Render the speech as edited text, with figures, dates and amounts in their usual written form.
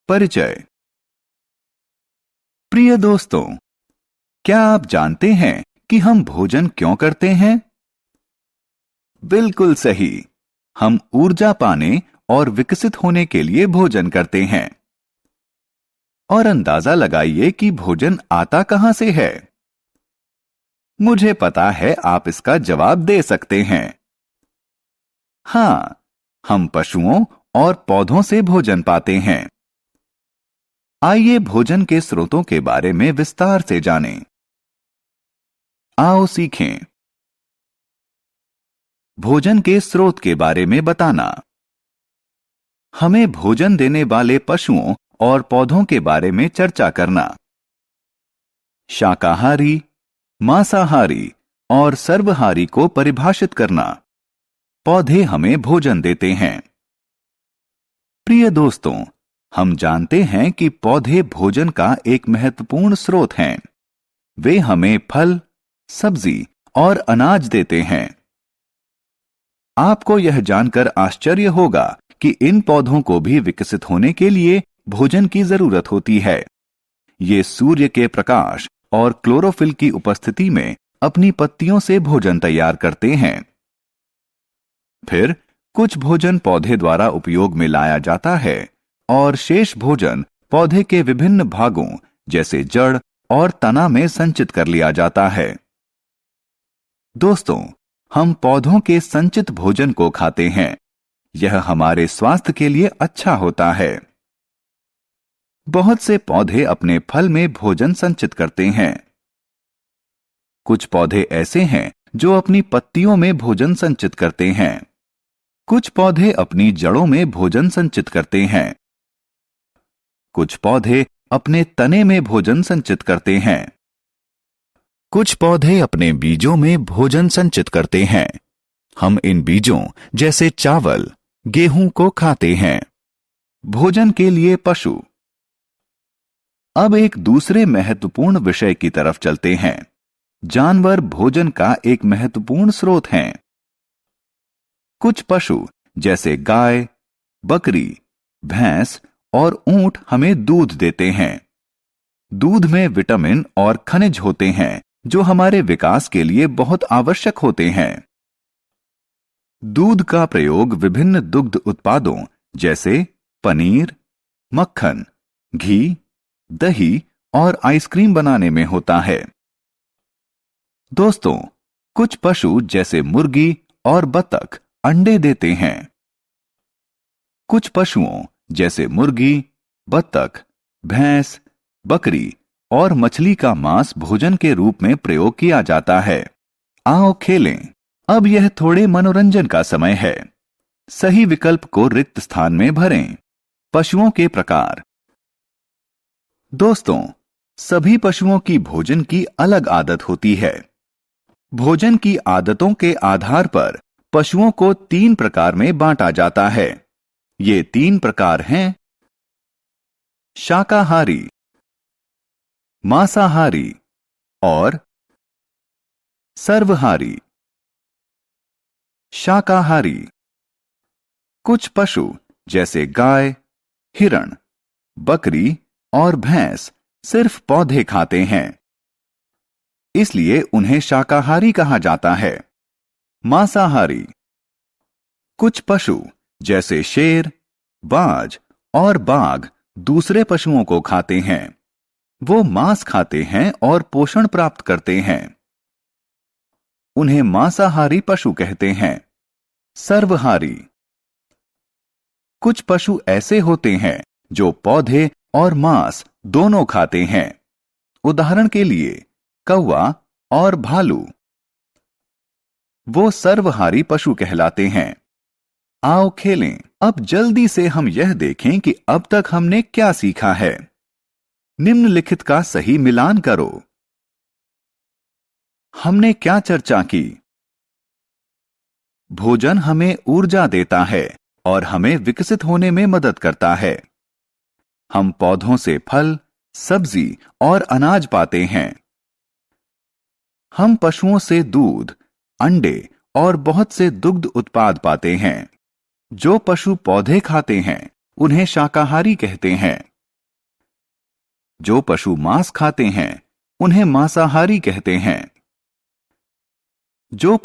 परिचय। प्रिय दोस्तों, क्या आप जानते हैं कि हम भोजन क्यों करते हैं? बिल्कुल सही। हम ऊर्जा पाने और विकसित होने के लिए भोजन करते हैं। और अंदाजा लगाइए कि भोजन आता कहां से है? मुझे पता है आप इसका जवाब दे सकते हैं। हाँ, हम पशुओं और पौधों से भोजन पाते हैं। आइए भोजन के स्रोतों के बारे में विस्तार से जानें। आओ सीखें। भोजन के स्रोत के बारे में बताना। हमें भोजन देने वाले पशुओं और पौधों के बारे में चर्चा करना। शाकाहारी, मांसाहारी और सर्वहारी को परिभाषित करना। पौधे हमें भोजन देते हैं। प्रिय दोस्तों, हम जानते हैं कि पौधे भोजन का एक महत्वपूर्ण स्रोत हैं। वे हमें फल, सब्जी और अनाज देते हैं। आपको यह जानकर आश्चर्य होगा कि इन पौधों को भी विकसित होने के लिए भोजन की जरूरत होती है। ये सूर्य के प्रकाश और क्लोरोफिल की उपस्थिति में अपनी पत्तियों से भोजन तैयार करते हैं। फिर कुछ भोजन पौधे द्वारा उपयोग में लाया जाता है और शेष भोजन पौधे के विभिन्न भागों जैसे जड़ और तना में संचित कर लिया जाता है। दोस्तों, हम पौधों के संचित भोजन को खाते हैं। यह हमारे स्वास्थ्य के लिए अच्छा होता है। बहुत से पौधे अपने फल में भोजन संचित करते हैं। कुछ पौधे ऐसे हैं जो अपनी पत्तियों में भोजन संचित करते हैं। कुछ पौधे अपनी जड़ों में भोजन संचित करते हैं। कुछ पौधे अपने तने में भोजन संचित करते हैं। कुछ पौधे अपने बीजों में भोजन संचित करते हैं। हम इन बीजों जैसे चावल, गेहूं को खाते हैं। भोजन के लिए पशु। अब एक दूसरे महत्वपूर्ण विषय की तरफ चलते हैं। जानवर भोजन का एक महत्वपूर्ण स्रोत हैं। कुछ पशु जैसे गाय, बकरी, भैंस और ऊंट हमें दूध देते हैं। दूध में विटामिन और खनिज होते हैं जो हमारे विकास के लिए बहुत आवश्यक होते हैं। दूध का प्रयोग विभिन्न दुग्ध उत्पादों जैसे पनीर, मक्खन, घी, दही और आइसक्रीम बनाने में होता है। दोस्तों, कुछ पशु जैसे मुर्गी और बतख अंडे देते हैं। कुछ पशुओं जैसे मुर्गी, बतख, भैंस, बकरी और मछली का मांस भोजन के रूप में प्रयोग किया जाता है। आओ खेलें। अब यह थोड़े मनोरंजन का समय है। सही विकल्प को रिक्त स्थान में भरें। पशुओं के प्रकार। दोस्तों, सभी पशुओं की भोजन की अलग आदत होती है। भोजन की आदतों के आधार पर पशुओं को 3 प्रकार में बांटा जाता है। ये 3 प्रकार हैं: शाकाहारी, मांसाहारी और सर्वहारी। शाकाहारी। कुछ पशु जैसे गाय, हिरण, बकरी और भैंस सिर्फ पौधे खाते हैं, इसलिए उन्हें शाकाहारी कहा जाता है। मांसाहारी। कुछ पशु जैसे शेर, बाज और बाघ दूसरे पशुओं को खाते हैं। वो मांस खाते हैं और पोषण प्राप्त करते हैं। उन्हें मांसाहारी पशु कहते हैं। सर्वहारी। कुछ पशु ऐसे होते हैं जो पौधे और मांस दोनों खाते हैं। उदाहरण के लिए कौवा और भालू। वो सर्वहारी पशु कहलाते हैं। आओ खेलें। अब जल्दी से हम यह देखें कि अब तक हमने क्या सीखा है। निम्नलिखित का सही मिलान करो। हमने क्या चर्चा की? भोजन हमें ऊर्जा देता है और हमें विकसित होने में मदद करता है। हम पौधों से फल, सब्जी और अनाज पाते हैं। हम पशुओं से दूध, अंडे और बहुत से दुग्ध उत्पाद पाते हैं। जो पशु पौधे खाते हैं उन्हें शाकाहारी कहते हैं। जो पशु मांस खाते हैं उन्हें मांसाहारी कहते हैं। जो